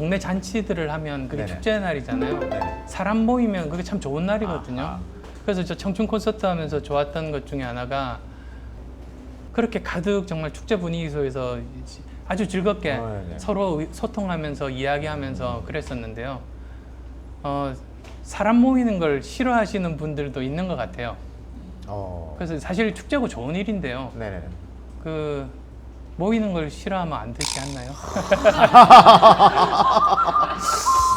동네 잔치들을 하면 그게 네네. 축제 날이잖아요. 네. 사람 모이면 그게 참 좋은 날이거든요. 아. 그래서 저 청춘 콘서트 하면서 좋았던 것 중에 하나가 그렇게 가득 정말 축제 분위기 속에서 아주 즐겁게 네네. 서로 소통하면서 이야기하면서 그랬었는데요. 사람 모이는 걸 싫어하시는 분들도 있는 것 같아요. 그래서 사실 축제고 좋은 일인데요. 네네. 그 모이는 걸 싫어하면 안 되지 않나요?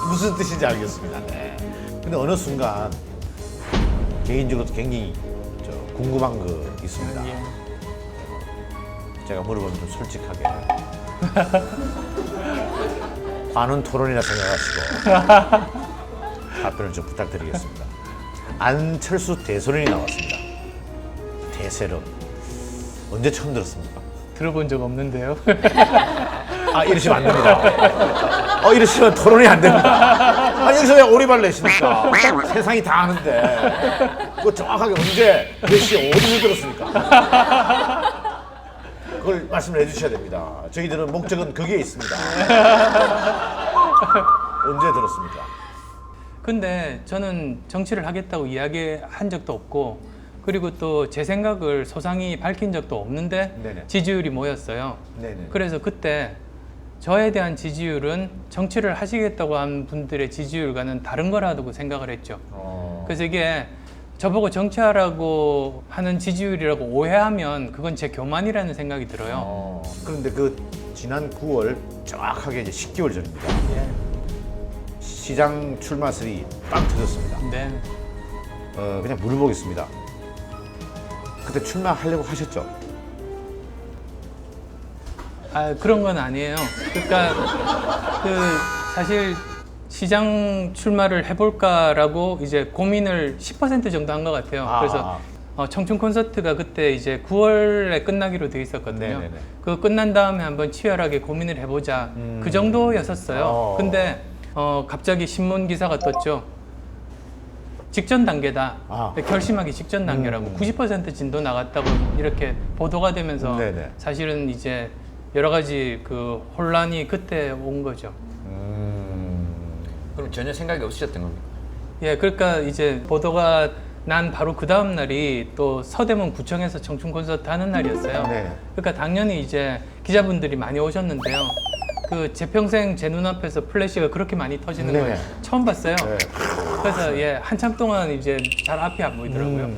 무슨 뜻인지 알겠습니다. 네. 근데 어느 순간 개인적으로 굉장히 궁금한 거 있습니다. 예. 제가 물어보면 좀 솔직하게 관훈 토론이라 생각하시고 답변을 좀 부탁드리겠습니다. 안철수 대선인이 나왔습니다. 대세론 언제 처음 들었습니까? 들어본 적 없는데요. 아, 이러시면 안 됩니다. 이러시면 토론이 안 됩니다. 아니, 여기서 왜 오리발 내십니까? 세상이 다 아는데. 그거 정확하게 언제, 몇 시에, 어디서 들었습니까? 그걸 말씀을 해주셔야 됩니다. 저희들은 목적은 거기에 있습니다. 언제 들었습니까? 근데 저는 정치를 하겠다고 이야기한 적도 없고 그리고 또 제 생각을 소상히 밝힌 적도 없는데 네네. 지지율이 모였어요. 네네. 그래서 그때 저에 대한 지지율은 정치를 하시겠다고 한 분들의 지지율과는 다른 거라고 생각을 했죠. 그래서 이게 저보고 정치하라고 하는 지지율이라고 오해하면 그건 제 교만이라는 생각이 들어요. 그런데 그 지난 9월 정확하게 이제 10개월 전입니다. 예. 시장 출마설이 빵 터졌습니다. 네. 그냥 물어보겠습니다. 그때 출마하려고 하셨죠? 그런 건 아니에요. 그러니까 사실 시장 출마를 해볼까라고 이제 고민을 10% 정도 한 것 같아요. 그래서 청춘 콘서트가 그때 이제 9월에 끝나기로 돼 있었거든요. 네네네. 그거 끝난 다음에 한번 치열하게 고민을 해보자. 그 정도였었어요. 근데 갑자기 신문 기사가 떴죠. 직전 단계다. 결심하기 직전 단계라고 90% 진도 나갔다고 이렇게 보도가 되면서 네네. 사실은 이제 여러 가지 그 혼란이 그때 온 거죠. 그럼 전혀 생각이 없으셨던 겁니까? 예, 그러니까 이제 보도가 난 바로 그 다음 날이 또 서대문 구청에서 청춘 콘서트 하는 날이었어요. 네. 그러니까 당연히 이제 기자분들이 많이 오셨는데요. 제 평생 제 눈앞에서 플래시가 그렇게 많이 터지는 걸 네네. 처음 봤어요. 네. 그래서 예, 한참 동안 이제 잘 앞이 안 보이더라고요.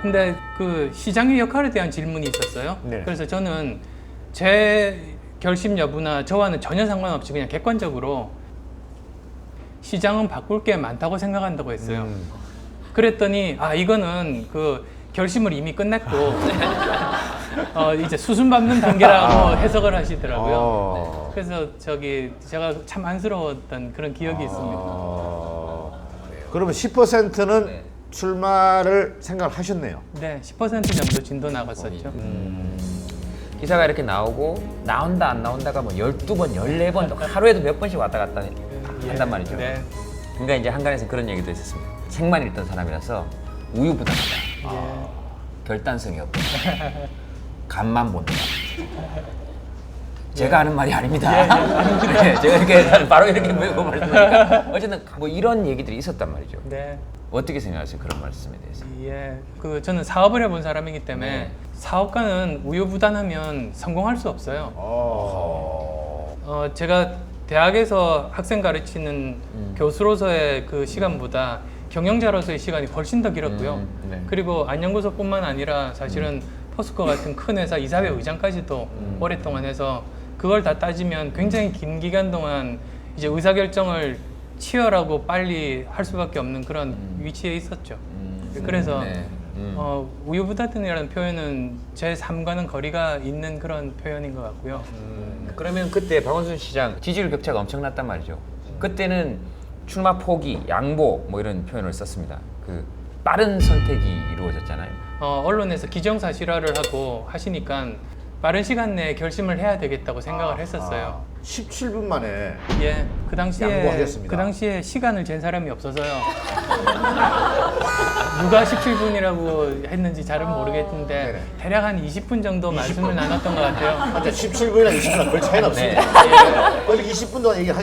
근데 그 시장의 역할에 대한 질문이 있었어요. 네. 그래서 저는 제 결심 여부나 저와는 전혀 상관없이 그냥 객관적으로 시장은 바꿀 게 많다고 생각한다고 했어요. 그랬더니 이거는 그 결심을 이미 끝냈고 이제 수순 밟는 단계라고 해석을 하시더라고요. 그래서 제가 참 안쓰러웠던 그런 기억이 있습니다. 그러면 10%는 출마를 생각을 하셨네요. 네, 10% 정도 진도 나갔었죠. 기사가 이렇게 나오고 나온다 안 나온다가 뭐 12번, 14번 하루에도 몇 번씩 왔다 갔다 한단 말이죠. 네. 그러니까 이제 한간에서 그런 얘기도 있었습니다. 책만 읽던 사람이라서 우유부단하다. 결단성이 없다. 간만 본다. 제가 하는 말이 아닙니다. 네, 제가 이렇게 바로 이렇게 메고 말씀드리니까 어쨌든 뭐 이런 얘기들이 있었단 말이죠. 네. 어떻게 생각하세요? 그런 말씀에 대해서? 예, 저는 사업을 해본 사람이기 때문에 네. 사업가는 우유부단하면 성공할 수 없어요. 제가 대학에서 학생 가르치는 교수로서의 그 시간보다 경영자로서의 시간이 훨씬 더 길었고요. 네. 그리고 안연구소뿐만 아니라 사실은 포스코 같은 큰 회사 이사회 의장까지도 오랫동안 해서 그걸 다 따지면 굉장히 긴 기간 동안 이제 의사결정을 치열하고 빨리 할 수밖에 없는 그런 위치에 있었죠. 그래서 네. 우유부단이라는 표현은 제 삶과는 거리가 있는 그런 표현인 것 같고요. 그러면 그때 박원순 시장 지지율 격차가 엄청났단 말이죠. 그때는 출마 포기, 양보 뭐 이런 표현을 썼습니다. 그 빠른 선택이 이루어졌잖아요. 언론에서 기정사실화를 하고 하시니까 빠른 시간 내에 결심을 해야 되겠다고 생각을 했었어요. 17분 만에 예, 그 당시에 양보하셨습니다. 그 당시에 시간을 잰 사람이 없어서요. 누가 17분이라고 했는지 잘은 모르겠는데 네네. 대략 한 20분 정도 말씀을 나눴던 것 같아요. 하여튼 17분이나 20분이나 별 차이는 없습니다. 네. 그래서 20분 동안 얘기하셨